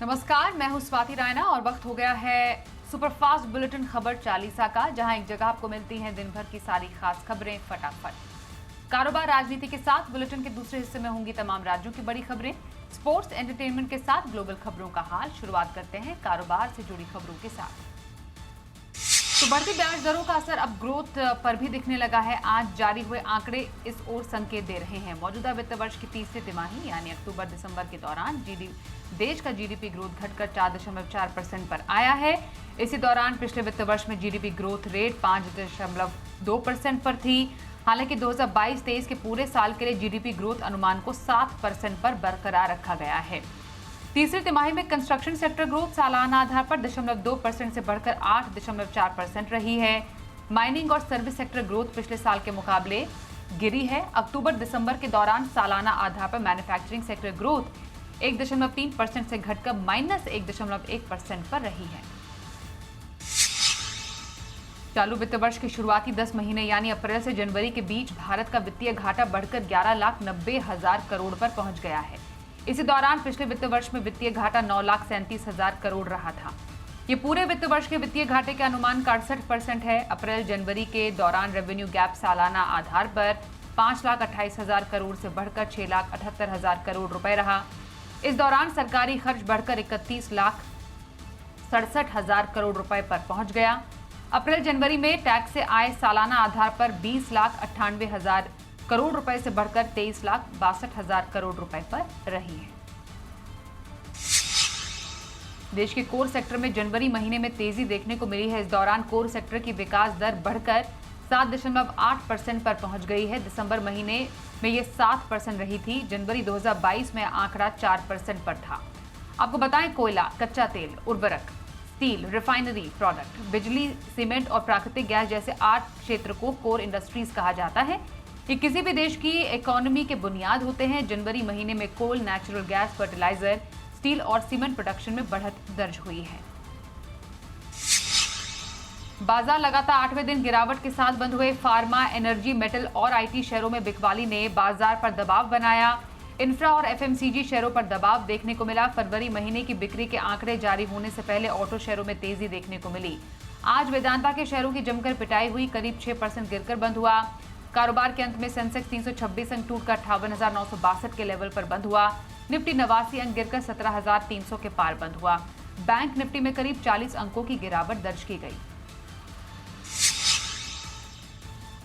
नमस्कार, मैं हूं स्वाति रायना और वक्त हो गया है सुपरफास्ट बुलेटिन खबर चालीसा का, जहां एक जगह आपको मिलती हैं दिन भर की सारी खास खबरें फटाफट। कारोबार राजनीति के साथ बुलेटिन के दूसरे हिस्से में होंगी तमाम राज्यों की बड़ी खबरें, स्पोर्ट्स एंटरटेनमेंट के साथ ग्लोबल खबरों का हाल। शुरुआत करते हैं कारोबार से जुड़ी खबरों के साथ। तो बढ़ती ब्याज दरों का असर अब ग्रोथ पर भी दिखने लगा है। आज जारी हुए आंकड़े इस ओर संकेत दे रहे हैं। मौजूदा वित्त वर्ष की तीसरी तिमाही यानी अक्टूबर दिसंबर के दौरान देश का जीडीपी ग्रोथ घटकर 4.4% पर आया है। इसी दौरान पिछले वित्त वर्ष में जीडीपी ग्रोथ रेट 5.2% पर थी। हालांकि 2022-23 के पूरे साल के लिए जीडीपी ग्रोथ अनुमान को 7% पर बरकरार रखा गया है। तीसरी तिमाही में कंस्ट्रक्शन सेक्टर ग्रोथ सालाना आधार पर 0.2% से बढ़कर 8.4% रही है। माइनिंग और सर्विस सेक्टर ग्रोथ पिछले साल के मुकाबले गिरी है। अक्टूबर दिसंबर के दौरान सालाना आधार पर मैन्युफैक्चरिंग सेक्टर ग्रोथ 1.3% से घटकर -1.1% पर रही है। चालू वित्त वर्ष के शुरुआती 10 महीने यानी अप्रैल से जनवरी के बीच भारत का वित्तीय घाटा बढ़कर 11,90,000 करोड़ पर पहुंच गया है। इसी दौरान पिछले वित्त वर्ष में वित्तीय घाटा 9,37,000 करोड़ रहा था। ये पूरे वित्त वर्ष के वित्तीय घाटे के अनुमान का 68% है। अप्रैल जनवरी के दौरान रेवेन्यू गैप सालाना आधार पर 5,28,000 करोड़ से बढ़कर 6,78,000 करोड़ रुपए रहा। इस दौरान सरकारी खर्च बढ़कर 31,67,000 करोड़ रुपए पर पहुंच गया। अप्रैल जनवरी में टैक्स से आय सालाना आधार पर 20,98,000 करोड़ रुपए से बढ़कर 23,62,000 करोड़ रुपए पर रही है। देश के कोर सेक्टर में जनवरी महीने में तेजी देखने को मिली है। इस दौरान कोर सेक्टर की विकास दर बढ़कर 7.8% पर पहुंच गई है। दिसंबर महीने में ये 7% रही थी। जनवरी 2022 में आंकड़ा 4% पर था। आपको बताएं, कोयला, कच्चा तेल, उर्वरक, स्टील, रिफाइनरी प्रोडक्ट, बिजली, सीमेंट और प्राकृतिक गैस जैसे 8 क्षेत्र को कोर इंडस्ट्रीज कहा जाता है। ये किसी भी देश की इकोनॉमी के बुनियाद होते हैं। जनवरी महीने में कोल, नेचुरल गैस, फर्टिलाइजर, स्टील और सीमेंट प्रोडक्शन में बढ़त दर्ज हुई है। बाजार लगातार 8वें दिन गिरावट के साथ बंद हुए। फार्मा, एनर्जी, मेटल और आईटी शेयरों में बिकवाली ने बाजार पर दबाव बनाया। इंफ्रा और एफएमसीजी शेयरों पर दबाव देखने को मिला। फरवरी महीने की बिक्री के आंकड़े जारी होने से पहले ऑटो शेयरों में तेजी देखने को मिली। आज वेदांता के शेयरों की जमकर पिटाई हुई, करीब 6% गिरकर बंद हुआ। कारोबार के अंत में सेंसेक्स 326 अंक टूटकर 58,962 के लेवल पर बंद हुआ। निफ्टी 89 अंक गिरकर 17,300 के पार बंद हुआ। बैंक निफ्टी में करीब 40 अंकों की गिरावट दर्ज की गई।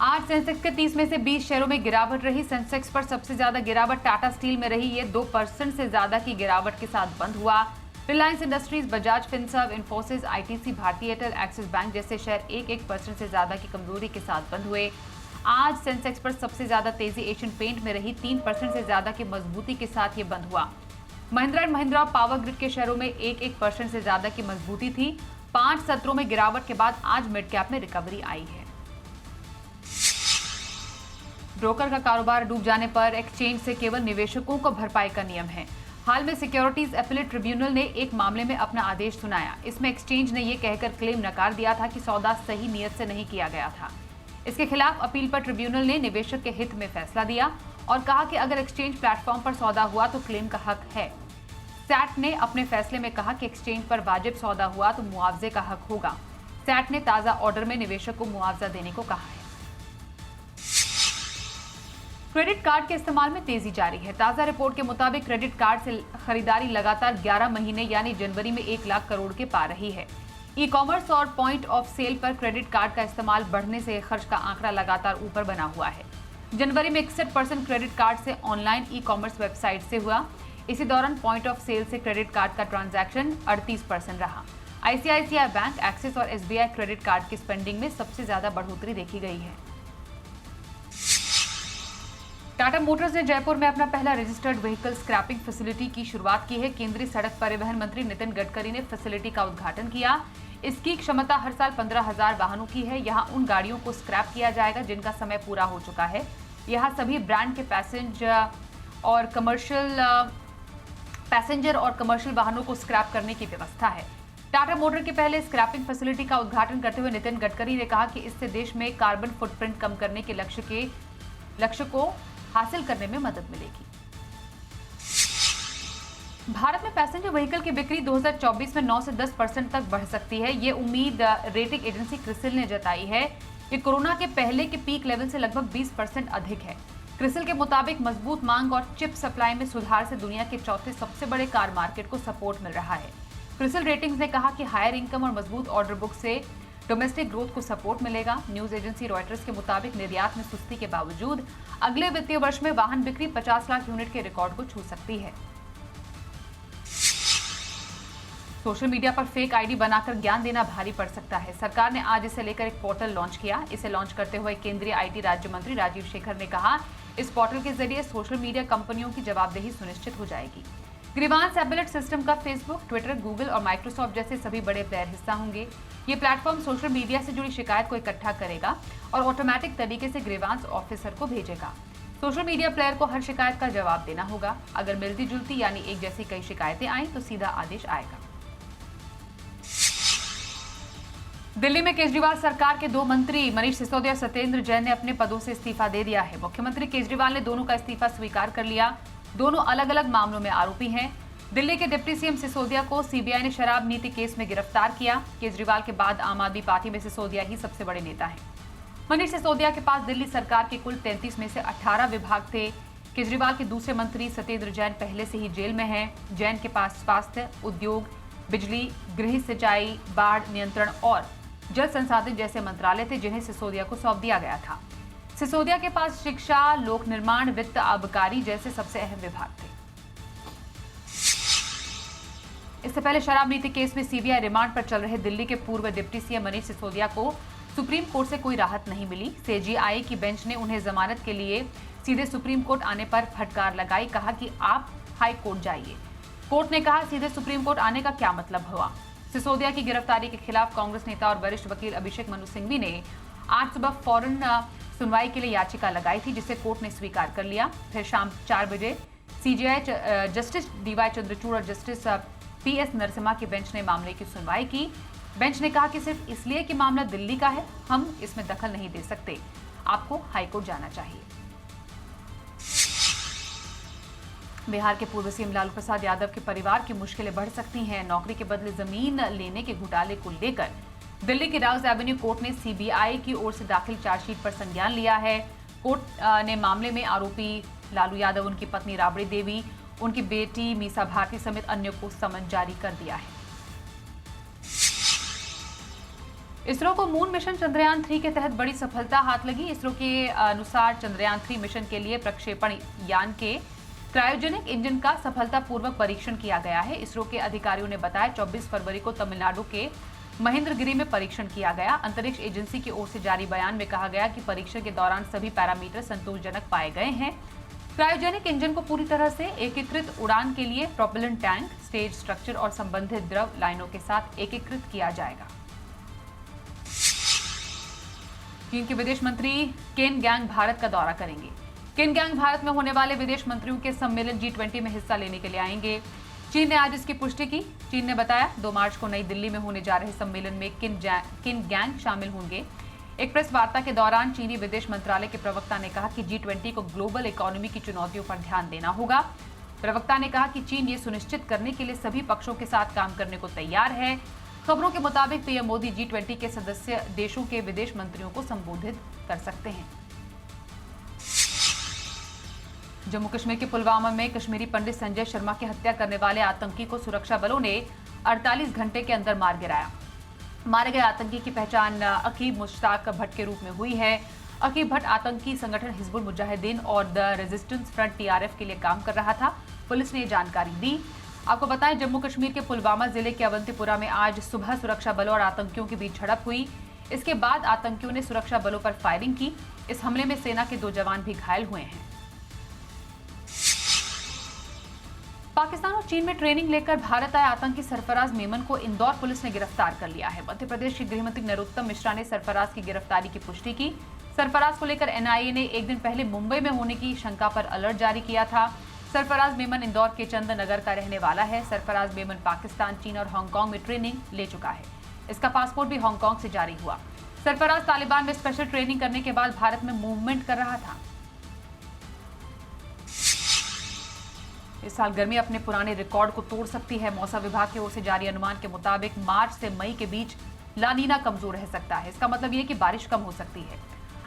आज सेंसेक्स के 30 में से 20 शेयरों में गिरावट रही। सेंसेक्स पर सबसे ज्यादा गिरावट टाटा स्टील में रही। ये 2% से ज्यादा की गिरावट के साथ बंद हुआ। Reliance industries, Bajaj Finserv, Infosys, ITC, भारतीय एयरटेल, एक्सिस बैंक जैसे शेयर 1% से ज्यादा की कमजोरी के साथ बंद हुए। आज सेंसेक्स पर सबसे ज्यादा तेजी एशियन पेंट में रही। 3% से ज्यादा की मजबूती के साथ ये बंद हुआ। Mahindra and Mahindra power grid के शेयरों में 1% से ज्यादा की मजबूती थी। 5 सत्रों में गिरावट के बाद आज मिड कैप में रिकवरी आई है। ब्रोकर का कारोबार डूब जाने पर एक्सचेंज से केवल निवेशकों को भरपाई का नियम है। हाल में सिक्योरिटीज अपीलेट ट्रिब्यूनल ने एक मामले में अपना आदेश सुनाया। इसमें एक्सचेंज ने यह कहकर क्लेम नकार दिया था कि सौदा सही नीयत से नहीं किया गया था। इसके खिलाफ अपील पर ट्रिब्यूनल ने निवेशक के हित में फैसला दिया और कहा कि अगर एक्सचेंज प्लेटफॉर्म पर सौदा हुआ तो क्लेम का हक है। सैट ने अपने फैसले में कहा कि एक्सचेंज पर वाजिब सौदा हुआ तो मुआवजे का हक होगा। सैट ने ताजा ऑर्डर में निवेशक को मुआवजा देने को कहा है। क्रेडिट कार्ड के इस्तेमाल में तेजी जारी है। ताजा रिपोर्ट के मुताबिक क्रेडिट कार्ड से खरीदारी लगातार 11 महीने यानी जनवरी में 1 लाख करोड़ के पार रही है। ई कॉमर्स और पॉइंट ऑफ सेल पर क्रेडिट कार्ड का इस्तेमाल बढ़ने से खर्च का आंकड़ा लगातार ऊपर बना हुआ है। जनवरी में 61% क्रेडिट कार्ड से ऑनलाइन ई कॉमर्स वेबसाइट से हुआ। इसी दौरान पॉइंट ऑफ सेल से क्रेडिट कार्ड का ट्रांजैक्शन 38% रहा। आईसीआईसीआई बैंक, एक्सिस और एसबीआई क्रेडिट कार्ड की स्पेंडिंग में सबसे ज्यादा बढ़ोतरी देखी गई है। टाटा मोटर्स ने जयपुर में अपना पहला रजिस्टर्ड व्हीकल स्क्रैपिंग फैसिलिटी की शुरुआत की है। केंद्रीय सड़क परिवहन मंत्री नितिन गडकरी ने फैसिलिटी का उद्घाटन किया। इसकी क्षमता हर साल 15,000 वाहनों की है। यहां उन गाड़ियों को स्क्रैप किया जाएगा जिनका समय पूरा हो चुका है। यहां सभी ब्रांड के पैसेंजर और कमर्शियल वाहनों को स्क्रैप करने की व्यवस्था है। टाटा मोटर के पहले स्क्रैपिंग फैसिलिटी का उद्घाटन करते हुए नितिन गडकरी ने कहा कि इससे देश में कार्बन फुटप्रिंट कम करने के लक्ष्य को हासिल करने में मदद मिलेगी। भारत में पैसेंजर व्हीकल की बिक्री 2024 में 9 से 10% तक बढ़ सकती है। ये उम्मीद रेटिंग एजेंसी क्रिसिल ने जताई है। ये कोरोना के पहले के पीक लेवल से लगभग 20% अधिक है। क्रिसिल के मुताबिक मजबूत मांग और चिप सप्लाई में सुधार से दुनिया के चौथे सबसे बड़े कार मार्केट को सपोर्ट मिल रहा है। क्रिसिल रेटिंग्स ने कहा कि हायर इनकम और मजबूत ऑर्डर बुक से डोमेस्टिक ग्रोथ को सपोर्ट मिलेगा। न्यूज एजेंसी रॉयटर्स के मुताबिक निर्यात में सुस्ती के बावजूद अगले वित्तीय वर्ष में वाहन बिक्री 50 लाख यूनिट के रिकॉर्ड को छू सकती है। सोशल मीडिया पर फेक आईडी बनाकर ज्ञान देना भारी पड़ सकता है। सरकार ने आज इसे लेकर एक पोर्टल लॉन्च किया। इसे लॉन्च करते हुए केंद्रीय आईटी राज्य मंत्री राजीव शेखर ने कहा, इस पोर्टल के जरिए सोशल मीडिया कंपनियों की जवाबदेही सुनिश्चित हो जाएगी। ग्रीवांस एपेलेट सिस्टम का फेसबुक, ट्विटर, गूगल और माइक्रोसॉफ्ट जैसे सभी बड़े प्लेयर हिस्सा होंगे। ये प्लेटफॉर्म सोशल मीडिया से जुड़ी शिकायत को इकट्ठा करेगा और ऑटोमेटिक तरीके से ग्रीवांस ऑफिसर को भेजेगा। सोशल मीडिया प्लेयर को हर शिकायत का जवाब देना होगा। अगर मिलती जुलती यानी एक जैसी कई शिकायतें आई तो सीधा आदेश आएगा। दिल्ली में केजरीवाल सरकार के 2 मंत्री मनीष सिसोदिया और सत्येंद्र जैन ने अपने पदों से इस्तीफा दे दिया है। मुख्यमंत्री केजरीवाल ने दोनों का इस्तीफा स्वीकार कर लिया। दोनों अलग अलग मामलों में आरोपी हैं। दिल्ली के डिप्टी सीएम सिसोदिया को सीबीआई ने शराब नीति केस में गिरफ्तार किया। केजरीवाल के बाद आम आदमी पार्टी में सिसोदिया ही सबसे बड़े नेता हैं। मनीष सिसोदिया के पास दिल्ली सरकार के कुल 33 में से 18 विभाग थे। केजरीवाल के दूसरे मंत्री सत्येंद्र जैन पहले से ही जेल में हैं। जैन के पास स्वास्थ्य, उद्योग, बिजली, गृह सिंचाई, बाढ़ नियंत्रण और जल संसाधन जैसे मंत्रालय थे, जिन्हें सिसोदिया को सौंप दिया गया था। सिसोदिया के पास शिक्षा, लोक निर्माण, वित्त, आबकारी जैसे सबसे अहम विभाग थे। इससे पहले शराब नीति केस में सीबीआई रिमांड पर चल रहे दिल्ली के पूर्व डिप्टी सीएम मनीष सिसोदिया को सुप्रीम कोर्ट से कोई राहत नहीं मिली। सीजेआई की बेंच ने उन्हें जमानत के लिए सीधे सुप्रीम कोर्ट आने पर फटकार लगाई। कहा कि आप हाई कोर्ट जाइए। कोर्ट ने कहा, सीधे सुप्रीम कोर्ट आने का क्या मतलब हुआ। सिसोदिया की गिरफ्तारी के खिलाफ कांग्रेस नेता और वरिष्ठ वकील अभिषेक मनु सिंघवी ने आज सुबह फौरन सुनवाई के लिए याचिका लगाई थी, जिसे कोर्ट ने स्वीकार कर लिया। फिर शाम 4 बजे सीजेआई जस्टिस डीवाई चंद्रचूड़ और जस्टिस पीएस नरसिम्हा की बेंच ने मामले की सुनवाई की। बेंच ने कहा कि सिर्फ इसलिए कि मामला दिल्ली का है, हम इसमें दखल नहीं दे सकते। आपको हाईकोर्ट जाना चाहिए। बिहार के पूर्व सीएम लालू प्रसाद यादव के परिवार की मुश्किलें बढ़ सकती हैं। नौकरी के बदले जमीन लेने के घोटाले को लेकर दिल्ली की राउज एवेन्यू कोर्ट ने सीबीआई की ओर से दाखिल चार्जशीट पर संज्ञान लिया है। कोर्ट ने मामले में आरोपी लालू यादव, उनकी पत्नी राबड़ी देवी, उनकी बेटी मीसा भारती समेत अन्य को समन जारी कर दिया है। इसरो को मून मिशन चंद्रयान 3 के तहत बड़ी सफलता हाथ लगी। इसरो के अनुसार चंद्रयान 3 मिशन के लिए प्रक्षेपण यान के क्रायोजेनिक इंजन का सफलतापूर्वक परीक्षण किया गया है। इसरो के अधिकारियों ने बताया, 24 फरवरी को तमिलनाडु के महेंद्रगिरी में परीक्षण किया गया। अंतरिक्ष एजेंसी की ओर से जारी बयान में कहा गया कि परीक्षण के दौरान सभी पैरामीटर संतोषजनक पाए गए हैं। क्रायोजेनिक इंजन को पूरी तरह से एकीकृत उड़ान के लिए प्रोपेलेंट टैंक, स्टेज स्ट्रक्चर और संबंधित द्रव लाइनों के साथ एकीकृत किया जाएगा। चीन के विदेश मंत्री केन गैंग भारत का दौरा करेंगे। केन गैंग भारत में होने वाले विदेश मंत्रियों के सम्मेलन G20 में हिस्सा लेने के लिए आएंगे। चीन ने आज इसकी पुष्टि की। चीन ने बताया, 2 मार्च को नई दिल्ली में होने जा रहे सम्मेलन में किन गैंग शामिल होंगे। एक प्रेस वार्ता के दौरान चीनी विदेश मंत्रालय के प्रवक्ता ने कहा कि G20 को ग्लोबल इकोनॉमी की चुनौतियों पर ध्यान देना होगा। प्रवक्ता ने कहा कि चीन ये सुनिश्चित करने के लिए सभी पक्षों के साथ काम करने को तैयार है। खबरों के मुताबिक पीएम मोदी G20 के सदस्य देशों के विदेश मंत्रियों को संबोधित कर सकते हैं। जम्मू कश्मीर के पुलवामा में कश्मीरी पंडित संजय शर्मा की हत्या करने वाले आतंकी को सुरक्षा बलों ने 48 घंटे के अंदर मार गिराया। मारे गए आतंकी की पहचान अकीब मुश्ताक भट्ट के रूप में हुई है। अकीब भट्ट आतंकी संगठन हिजबुल मुजाहिदीन और द रेजिस्टेंस फ्रंट TRF के लिए काम कर रहा था। पुलिस ने जानकारी दी। आपको बताएं, जम्मू कश्मीर के पुलवामा जिले के अवंतीपुरा में आज सुबह सुरक्षा बलों और आतंकियों के बीच झड़प हुई। इसके बाद आतंकियों ने सुरक्षा बलों पर फायरिंग की। इस हमले में सेना के 2 जवान भी घायल हुए हैं। पाकिस्तान और चीन में ट्रेनिंग लेकर भारत आए आतंकी सरफराज मेमन को इंदौर पुलिस ने गिरफ्तार कर लिया है। मध्य प्रदेश के गृहमंत्री नरोत्तम मिश्रा ने सरफराज की गिरफ्तारी की पुष्टि की। सरफराज को लेकर NIA ने एक दिन पहले मुंबई में होने की शंका पर अलर्ट जारी किया था। सरफराज मेमन इंदौर के चंदनगर का रहने वाला है। सरफराज मेमन पाकिस्तान, चीन और हांगकांग में ट्रेनिंग ले चुका है। इसका पासपोर्ट भी हांगकांग से जारी हुआ। सरफराज तालिबान में स्पेशल ट्रेनिंग करने के बाद भारत में मूवमेंट कर रहा था। इस साल गर्मी अपने पुराने रिकॉर्ड को तोड़ सकती है। मौसम विभाग की ओर से जारी अनुमान के मुताबिक मार्च से मई के बीच लानीना कमजोर रह सकता है। इसका मतलब ये कि बारिश कम हो सकती है।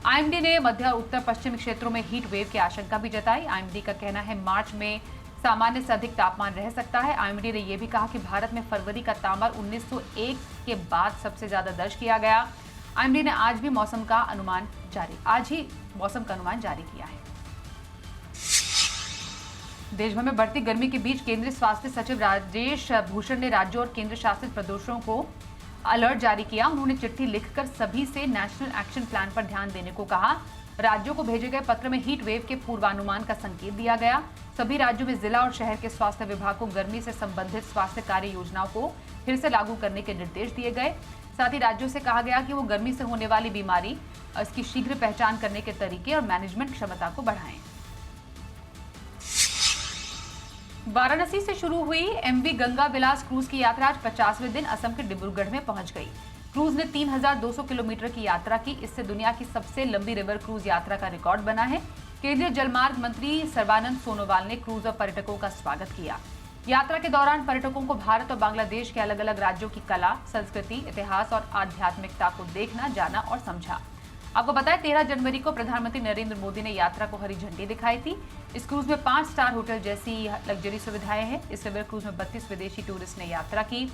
आईएमडी ने मध्य और उत्तर पश्चिमी क्षेत्रों में हीट वेव की आशंका भी जताई। आईएमडी का कहना है मार्च में सामान्य से अधिक तापमान रह सकता है। आईएमडी ने यह भी कहा कि भारत में फरवरी का तापमान 1901 के बाद सबसे ज्यादा दर्ज किया गया। आईएमडी ने आज ही मौसम का अनुमान जारी किया है। देश भर में बढ़ती गर्मी के बीच केंद्रीय स्वास्थ्य सचिव राजेश भूषण ने राज्यों और केंद्र शासित प्रदेशों को अलर्ट जारी किया। उन्होंने चिट्ठी लिखकर सभी से नेशनल एक्शन प्लान पर ध्यान देने को कहा। राज्यों को भेजे गए पत्र में हीट वेव के पूर्वानुमान का संकेत दिया गया। सभी राज्यों में जिला और शहर के स्वास्थ्य विभाग को गर्मी से संबंधित स्वास्थ्य कार्य योजनाओं को फिर से लागू करने के निर्देश दिए गए। साथ ही राज्यों से कहा गया कि वो गर्मी से होने वाली बीमारी, इसकी शीघ्र पहचान करने के तरीके और मैनेजमेंट क्षमता को बढ़ाएं। वाराणसी से शुरू हुई एमवी गंगा विलास क्रूज की यात्रा आज 50वें दिन असम के डिब्रूगढ़ में पहुंच गई। क्रूज ने 3200 किलोमीटर की यात्रा की। इससे दुनिया की सबसे लंबी रिवर क्रूज यात्रा का रिकॉर्ड बना है। केंद्रीय जलमार्ग मंत्री सर्बानंद सोनोवाल ने क्रूज और पर्यटकों का स्वागत किया। यात्रा के दौरान पर्यटकों को भारत और बांग्लादेश के अलग अलग राज्यों की कला, संस्कृति, इतिहास और आध्यात्मिकता को देखना, जाना और समझा। आपको बताएं 13 जनवरी को प्रधानमंत्री नरेंद्र मोदी ने यात्रा को हरी झंडी दिखाई थी। इस क्रूज में 5 स्टार होटल जैसी लग्जरी सुविधाएं हैं। इस रिवर क्रूज में 32 विदेशी टूरिस्ट ने यात्रा की।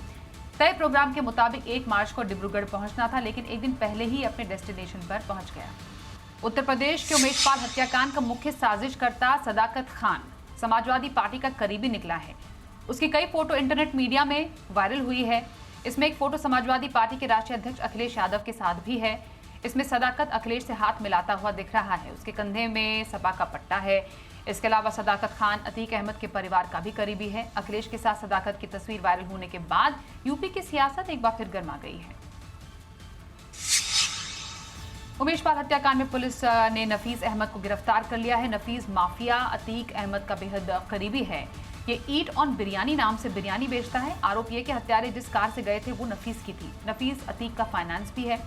तय प्रोग्राम के मुताबिक 1 मार्च को डिब्रूगढ़ पहुंचना था, लेकिन एक दिन पहले ही अपने डेस्टिनेशन पर पहुंच गया। उत्तर प्रदेश के उमेशपाल हत्याकांड का मुख्य साजिशकर्ता सदाकत खान समाजवादी पार्टी का करीबी निकला है। उसकी कई फोटो इंटरनेट मीडिया में वायरल हुई है। इसमें एक फोटो समाजवादी पार्टी के राष्ट्रीय अध्यक्ष अखिलेश यादव के साथ भी है। इसमें सदाकत अखिलेश से हाथ मिलाता हुआ दिख रहा है। उसके कंधे में सपा का पट्टा है। इसके अलावा सदाकत खान अतीक अहमद के परिवार का भी करीबी है। अखिलेश के साथ सदाकत की तस्वीर वायरल होने के बाद यूपी की सियासत एक बार फिर गर्मा गई है। उमेशपाल हत्याकांड में पुलिस ने नफीस अहमद को गिरफ्तार कर लिया है। नफीस माफिया अतीक अहमद का बेहद करीबी है। ये ईट ऑन बिरयानी नाम से बिरयानी बेचता है। आरोप ये कि हत्यारे जिस कार से गए थे वो नफीस की थी। नफीस अतीक का फाइनेंस भी है।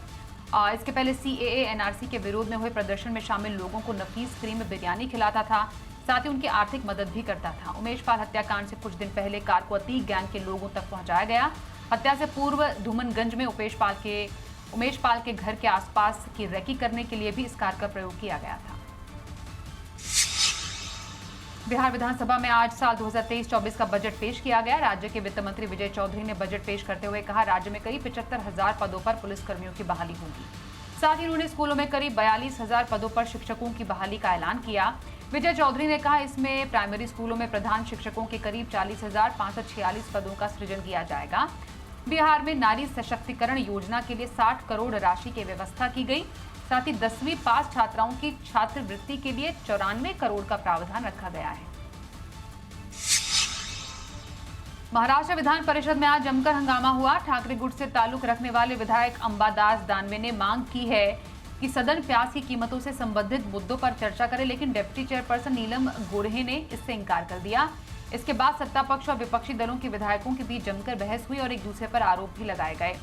इसके पहले सीएए एनआरसी के विरोध में हुए प्रदर्शन में शामिल लोगों को नफीस फ्री में बिरयानी खिलाता था। साथ ही उनकी आर्थिक मदद भी करता था। उमेशपाल हत्याकांड से कुछ दिन पहले कार को अतीक गैंग के लोगों तक पहुंचाया गया। हत्या से पूर्व धूमनगंज में उमेशपाल के घर के आसपास की रेकी करने के लिए भी इस कार का प्रयोग किया गया था। बिहार विधानसभा में आज साल 2023-24 का बजट पेश किया गया। राज्य के वित्त मंत्री विजय चौधरी ने बजट पेश करते हुए कहा, राज्य में करीब 75,000 पदों पर पुलिसकर्मियों की बहाली होगी। साथ ही उन्होंने स्कूलों में करीब 42,000 पदों पर शिक्षकों की बहाली का ऐलान किया। विजय चौधरी ने कहा, इसमें प्राइमरी स्कूलों में प्रधान शिक्षकों के करीब 40,546 पदों का सृजन किया जाएगा। बिहार में नारी सशक्तिकरण योजना के लिए 60 करोड़ राशि की व्यवस्था की गई। साथ ही 10वीं पास छात्राओं की छात्रवृत्ति के लिए 94 करोड़ का प्रावधान रखा गया है। महाराष्ट्र विधान परिषद में आज जमकर हंगामा हुआ। ठाकरे गुट से ताल्लुक रखने वाले विधायक अंबादास दानवे ने मांग की है कि सदन प्याज की कीमतों से संबंधित मुद्दों पर चर्चा करे, लेकिन डिप्टी चेयरपर्सन नीलम गोड़हे ने इससे इंकार कर दिया। इसके बाद सत्ता पक्ष और विपक्षी दलों के विधायकों के बीच जमकर बहस हुई और एक दूसरे पर आरोप भी लगाए गए।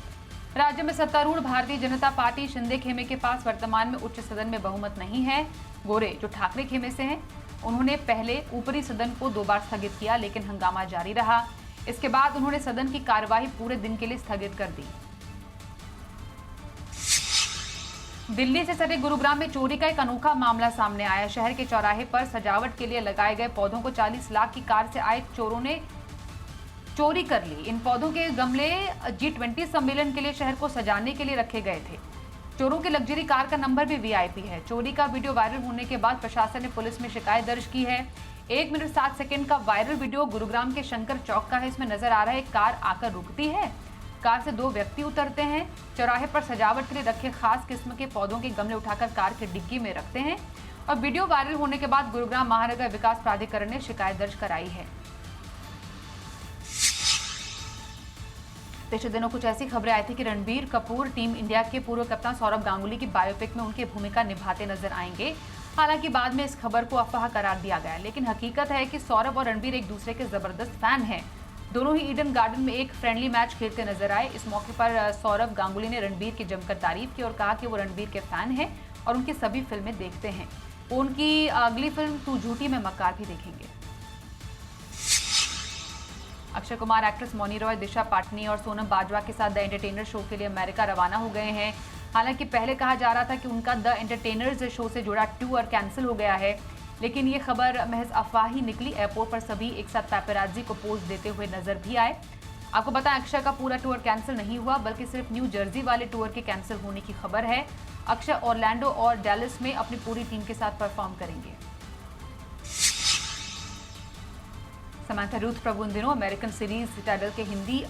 राज्य में सत्तारूढ़ भारतीय जनता पार्टी शिंदे खेमे के पास वर्तमान में उच्च सदन में बहुमत नहीं है। गोरे जो ठाकरे खेमे से हैं, उन्होंने पहले ऊपरी सदन को 2 बार स्थगित किया, लेकिन हंगामा जारी रहा। इसके बाद उन्होंने सदन की कार्यवाही पूरे दिन के लिए स्थगित कर दी। दिल्ली से सटे गुरुग्राम में चोरी का एक अनोखा मामला सामने आया। शहर के चौराहे पर सजावट के लिए लगाए गए पौधों को 40 लाख की कार से आए चोरों ने चोरी कर ली। इन पौधों के गमले G20 सम्मेलन के लिए शहर को सजाने के लिए रखे गए थे। चोरों की लग्जरी कार का नंबर भी VIP है। चोरी का वीडियो वायरल होने के बाद प्रशासन ने पुलिस में शिकायत दर्ज की है। 1 मिनट 7 सेकंड का वायरल वीडियो गुरुग्राम के शंकर चौक का है। इसमें नजर आ रहा है, कार आकर रुकती है, कार से 2 व्यक्ति उतरते हैं, चौराहे पर सजावट के लिए रखे खास किस्म के पौधों के गमले उठाकर कार के डिग्गी में रखते हैं और वीडियो वायरल होने के बाद गुरुग्राम महानगर विकास प्राधिकरण ने शिकायत दर्ज कराई है। पिछले दिनों कुछ ऐसी खबरें आई थी कि रणबीर कपूर टीम इंडिया के पूर्व कप्तान सौरभ गांगुली की बायोपिक में उनकी भूमिका निभाते नजर आएंगे। हालांकि बाद में इस खबर को अफवाह करार दिया गया, लेकिन हकीकत है कि सौरभ और रणबीर एक दूसरे के जबरदस्त फैन हैं। दोनों ही ईडन गार्डन में एक फ्रेंडली मैच खेलते नजर आए। इस मौके पर सौरभ गांगुली ने रणबीर की जमकर तारीफ की और कहा कि वो रणबीर के फैन हैं और उनकी सभी फिल्में देखते हैं। वो उनकी अगली फिल्म तू झूठी में मक्कार भी देखेंगे। अक्षय कुमार एक्ट्रेस मौनी रॉय, दिशा पाटनी और सोनम बाजवा के साथ द एंटरटेनर शो के लिए अमेरिका रवाना हो गए हैं। हालांकि पहले कहा जा रहा था कि उनका द एंटरटेनर्स शो से जुड़ा टूर कैंसिल हो गया है, लेकिन ये खबर महज अफवाह ही निकली। एयरपोर्ट पर सभी एक साथ पैपराजी को पोज देते हुए नजर भी आए। आपको बताएं, अक्षय का पूरा टूर कैंसिल नहीं हुआ, बल्कि सिर्फ न्यू जर्सी वाले टूर के कैंसिल होने की खबर है। अक्षय ऑरलैंडो और डैलस में अपनी पूरी टीम के साथ परफॉर्म करेंगे। समांथा रूथ प्रभु इन दिनों अमेरिकन सीरीज सिटाडेल के हिंदी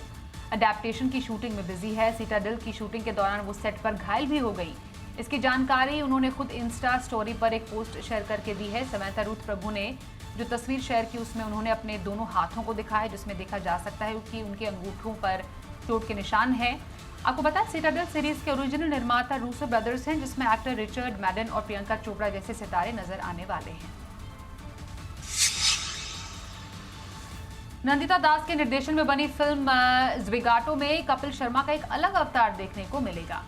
अडेप्टेशन की शूटिंग में बिजी है। सिटाडेल की शूटिंग के दौरान वो सेट पर घायल भी हो गई। इसकी जानकारी उन्होंने खुद इंस्टा स्टोरी पर एक पोस्ट शेयर करके दी है। समांथा रूथ प्रभु ने जो तस्वीर शेयर की उसमें उन्होंने अपने दोनों हाथों को दिखाया, जिसमें देखा जा सकता है कि उनके अंगूठों पर चोट के निशान हैं। आपको बताएं, सिटाडेल सीरीज के ओरिजिनल निर्माता रूसो ब्रदर्स हैं, जिसमें एक्टर रिचर्ड मैडन और प्रियंका चोपड़ा जैसे सितारे नजर आने वाले हैं। नंदिता दास के निर्देशन में बनी फिल्म ज़्विगाटो में कपिल शर्मा का एक अलग अवतार देखने को मिलेगा।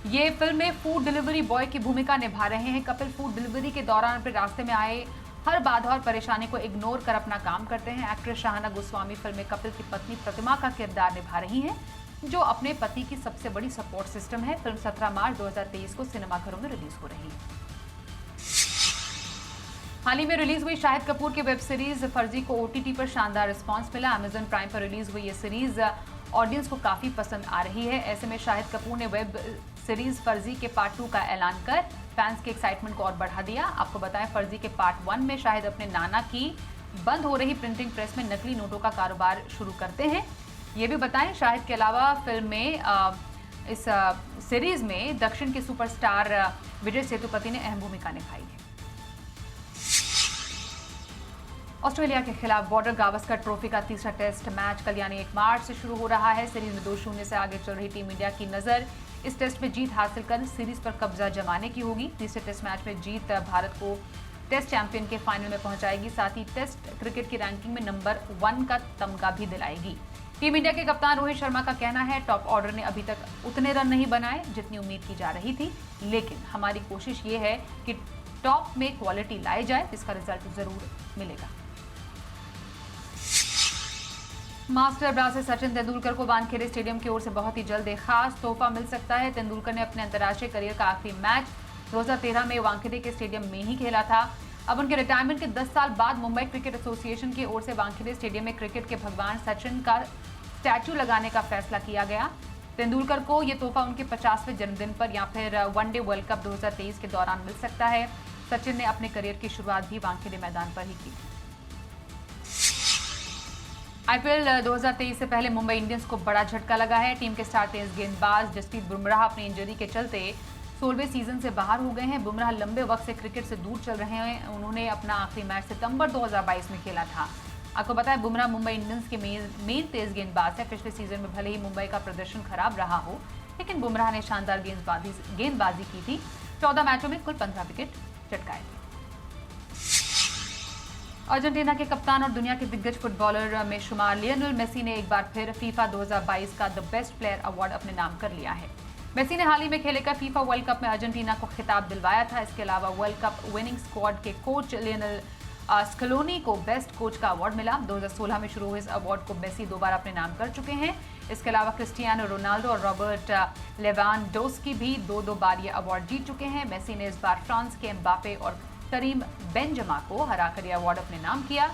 ये फिल्म में फूड डिलीवरी बॉय की भूमिका निभा रहे हैं। कपिल फूड डिलीवरी के दौरान अपने रास्ते में आए हर बाधा और परेशानी को इग्नोर कर अपना काम करते हैं। एक्ट्रेस शाहना गोस्वामी फिल्म में कपिल की पत्नी प्रतिमा का किरदार निभा रही हैं, जो अपने पति की सबसे बड़ी सपोर्ट सिस्टम है। फिल्म 17 मार्च 2023 को सिनेमाघरों में रिलीज हो रही है। हाल ही में रिलीज हुई शाहिद कपूर की वेब सीरीज फर्जी को ओटीटी पर शानदार रिस्पांस मिला। अमेजन प्राइम पर रिलीज हुई ये सीरीज ऑडियंस को काफी पसंद आ रही है। ऐसे में शाहिद कपूर ने वेब सीरीज फर्जी के पार्ट 2 का ऐलान कर फैंस के एक्साइटमेंट को और बढ़ा दिया। आपको बताएं, फर्जी के पार्ट 1 में शाहिद अपने नाना की बंद हो रही प्रिंटिंग प्रेस में नकली नोटों का कारोबार शुरू करते हैं। ये भी बताएं, शाहिद के अलावा फिल्म में इस सीरीज में दक्षिण के सुपरस्टार विजय सेतुपति ने अहम भूमिका निभाई है। ऑस्ट्रेलिया के खिलाफ बॉर्डर गावस्कर ट्रॉफी का तीसरा टेस्ट मैच कल यानी 1 मार्च से शुरू हो रहा है। सीरीज में 2-0 से आगे चल रही टीम इंडिया की नजर इस टेस्ट में जीत हासिल कर सीरीज पर कब्जा जमाने की होगी। तीसरे टेस्ट मैच में जीत भारत को टेस्ट चैंपियन के फाइनल में पहुंचाएगी, साथ ही टेस्ट क्रिकेट की रैंकिंग में नंबर 1 का तमगा भी दिलाएगी। टीम इंडिया के कप्तान रोहित शर्मा का कहना है, टॉप ऑर्डर ने अभी तक उतने रन नहीं बनाए जितनी उम्मीद की जा रही थी, लेकिन हमारी कोशिश ये है कि टॉप में क्वालिटी लाई जाए, जिसका रिजल्ट जरूर मिलेगा। मास्टर ब्लास्टर सचिन तेंदुलकर को वानखेड़े स्टेडियम की ओर से बहुत ही जल्द एक खास तोहफा मिल सकता है। तेंदुलकर ने अपने अंतर्राष्ट्रीय करियर का आखिरी मैच 2013 में वानखेड़े के स्टेडियम में ही खेला था। अब उनके रिटायरमेंट के 10 साल बाद मुंबई क्रिकेट एसोसिएशन की ओर से वानखेड़े स्टेडियम में क्रिकेट के भगवान सचिन का स्टैचू लगाने का फैसला किया गया। तेंदुलकर को ये तोहफा उनके 50वें जन्मदिन पर या फिर वनडे वर्ल्ड कप 2023 के दौरान मिल सकता है। सचिन ने अपने करियर की शुरुआत भी वानखेड़े मैदान पर ही की थी। आईपीएल 2023 से पहले मुंबई इंडियंस को बड़ा झटका लगा है। टीम के स्टार तेज गेंदबाज जसप्रीत बुमराह अपनी इंजरी के चलते 16वें सीजन से बाहर हो गए हैं। बुमराह लंबे वक्त से क्रिकेट से दूर चल रहे हैं। उन्होंने अपना आखिरी मैच सितंबर 2022 में खेला था। आपको पता है, बुमराह मुंबई इंडियंस के मेन तेज गेंदबाज है। पिछले सीजन में भले ही मुंबई का प्रदर्शन खराब रहा हो, लेकिन बुमराह ने शानदार गेंदबाजी की थी। 14 मैचों में कुल 15 विकेट चटकाए थे। अर्जेंटीना के कप्तान और दुनिया के दिग्गज फुटबॉलर में शुमार लियोनेल मेसी ने एक बार फिर फीफा 2022 का द बेस्ट प्लेयर अवार्ड अपने नाम कर लिया है। मेसी ने हाल ही में खेले गए फीफा वर्ल्ड कप में अर्जेंटीना को खिताब दिलवाया था। इसके अलावा वर्ल्ड कप विनिंग स्क्वाड के कोच लियोनेल स्कलोनी को बेस्ट कोच का अवार्ड मिला। 2016 में शुरू हुए इस अवार्ड को मेसी 2 बार अपने नाम कर चुके हैं। इसके अलावा क्रिस्टियानो रोनाल्डो और रॉबर्ट लेवानडोस्की भी 2 बार ये अवार्ड जीत चुके हैं। मेसी ने इस बार फ्रांस के एम्बापे और करीम बेंजेमा को हराकर यह अवार्ड अपने नाम किया।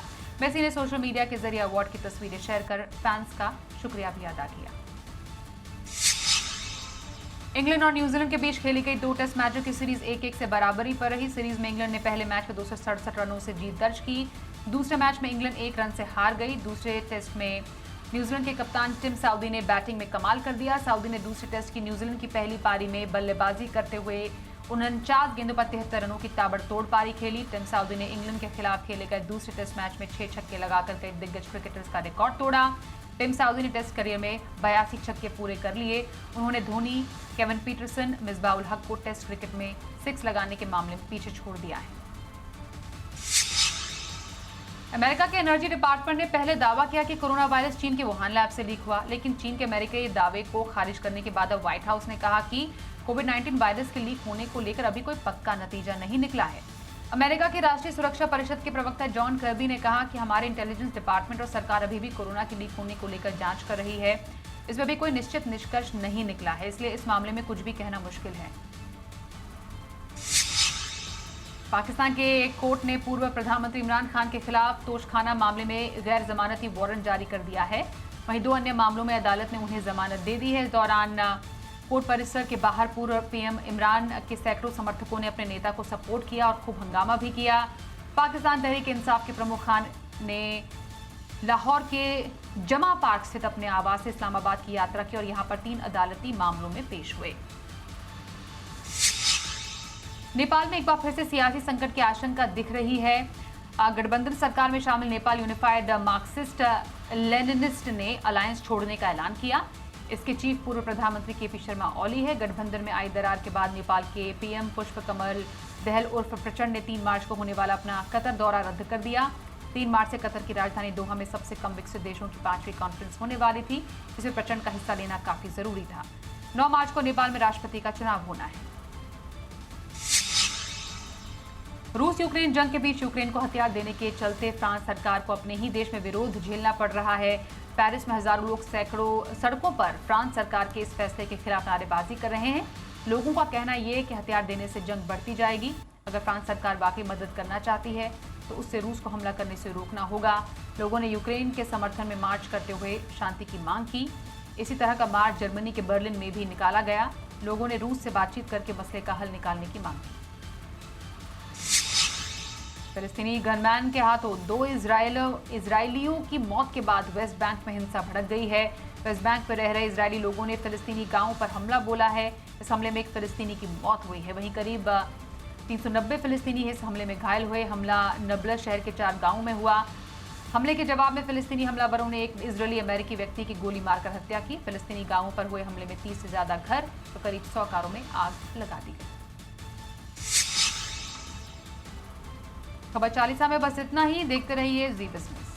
मेसी ने सोशल मीडिया के जरिए अवार्ड की तस्वीरें शेयर कर फैंस का शुक्रिया भी अदा किया। इंग्लैंड और न्यूजीलैंड के बीच खेली गई 2 टेस्ट मैचों की सीरीज 1-1 से बराबरी पर रही। सीरीज में इंग्लैंड ने पहले मैच में 267 रनों से जीत दर्ज की। दूसरे मैच में इंग्लैंड 1 रन से हार गई। दूसरे टेस्ट में न्यूजीलैंड के कप्तान टिम साउदी ने बैटिंग में कमाल कर दिया। साउदी ने दूसरे टेस्ट की न्यूजीलैंड की पहली पारी में बल्लेबाजी करते हुए 49 गेंदों पर 73 रनों की ताबड़तोड़ पारी खेली। टिम साउदी ने इंग्लैंड के खिलाफ खेले गए दूसरे टेस्ट मैच में 6 छक्के लगाकर कई दिग्गज क्रिकेटर्स का रिकॉर्ड तोड़ा। टिम साउदी ने टेस्ट करियर में 82 छक्के पूरे कर लिए। उन्होंने धोनी, केविन पीटरसन, मिसबाह उल हक को टेस्ट क्रिकेट में 6 लगाने के मामले में पीछे छोड़ दिया है। अमेरिका के एनर्जी डिपार्टमेंट ने पहले दावा किया कि कोरोना वायरस चीन के वुहान लैब से लीक हुआ, लेकिन चीन के अमेरिकी दावे को खारिज करने के बाद अब व्हाइट हाउस ने कहा कि कोविड-19 वायरस के लीक होने को लेकर अभी कोई पक्का नतीजा नहीं निकला है। अमेरिका की राष्ट्रीय सुरक्षा परिषद के प्रवक्ता जॉन कर्बी ने कहा कि हमारे इंटेलिजेंस डिपार्टमेंट और सरकार अभी भी कोरोना की लीक होने को लेकर जांच कर रही है। इसमें भी कोई निश्चित निष्कर्ष नहीं निकला है, इसलिए इस मामले में कुछ भी कहना मुश्किल है। पाकिस्तान के एक कोर्ट ने पूर्व प्रधानमंत्री इमरान खान के खिलाफ तोशखाना मामले में गैर जमानती वारंट जारी कर दिया है। वहीं 2 अन्य मामलों में अदालत ने उन्हें जमानत दे दी है। इस दौरान कोर्ट परिसर के बाहर पूर्व पीएम इमरान के सैकड़ों समर्थकों ने अपने नेता को सपोर्ट किया और खूब हंगामा भी किया। पाकिस्तान तहरीक इंसाफ के प्रमुख खान ने लाहौर के जमा पार्क स्थित अपने आवास से इस्लामाबाद की यात्रा की और यहां पर 3 अदालती मामलों में पेश हुए। नेपाल में एक बार फिर से सियासी संकट की आशंका दिख रही है। गठबंधन सरकार में शामिल नेपाल यूनिफाइड मार्क्सिस्ट लेनिनिस्ट ने अलायंस छोड़ने का ऐलान किया। इसके चीफ पूर्व प्रधानमंत्री केपी शर्मा ओली है। गठबंधन में आई दरार के बाद नेपाल के पीएम पुष्पकमल दहल उर्फ प्रचंड ने 3 मार्च को होने वाला अपना कतर दौरा रद्द कर दिया। 3 मार्च से कतर की राजधानी दोहा में सबसे कम विकसित देशों की 5वीं कॉन्फ्रेंस होने वाली थी, जिसमें प्रचंड का हिस्सा लेना काफी जरूरी था। 9 मार्च को नेपाल में राष्ट्रपति का चुनाव होना है। रूस यूक्रेन जंग के बीच यूक्रेन को हथियार देने के चलते फ्रांस सरकार को अपने ही देश में विरोध झेलना पड़ रहा है। पेरिस में हजारों लोग सैकड़ों सड़कों पर फ्रांस सरकार के इस फैसले के खिलाफ नारेबाजी कर रहे हैं। लोगों का कहना यह है कि हथियार देने से जंग बढ़ती जाएगी। अगर फ्रांस सरकार वाकई मदद करना चाहती है तो उससे रूस को हमला करने से रोकना होगा। लोगों ने यूक्रेन के समर्थन में मार्च करते हुए शांति की मांग की। इसी तरह का मार्च जर्मनी के बर्लिन में भी निकाला गया। लोगों ने रूस से बातचीत करके मसले का हल निकालने की मांग की। फिलिस्तीनी गनमैन के हाथों 2 इजरायलियों की मौत के बाद वेस्ट बैंक में हिंसा भड़क गई है। वेस्ट बैंक पर रह रहे इजरायली लोगों ने फिलिस्तीनी गांवों पर हमला बोला है। इस हमले में एक फिलिस्तीनी की मौत हुई है। वहीं करीब 390 फिलिस्तीनी इस हमले में घायल हुए। हमला नबलस शहर के 4 गांवों में हुआ। हमले के जवाब में फिलिस्तीनी हमलावरों ने एक इजरायली अमेरिकी व्यक्ति की गोली मारकर हत्या की। फिलिस्तीनी गांवों पर हुए हमले में 30 से ज्यादा घर तो करीब 100 कारों में आग लगा दी गई। खबर 40 में बस इतना ही। देखते रहिए जी बिजनेस।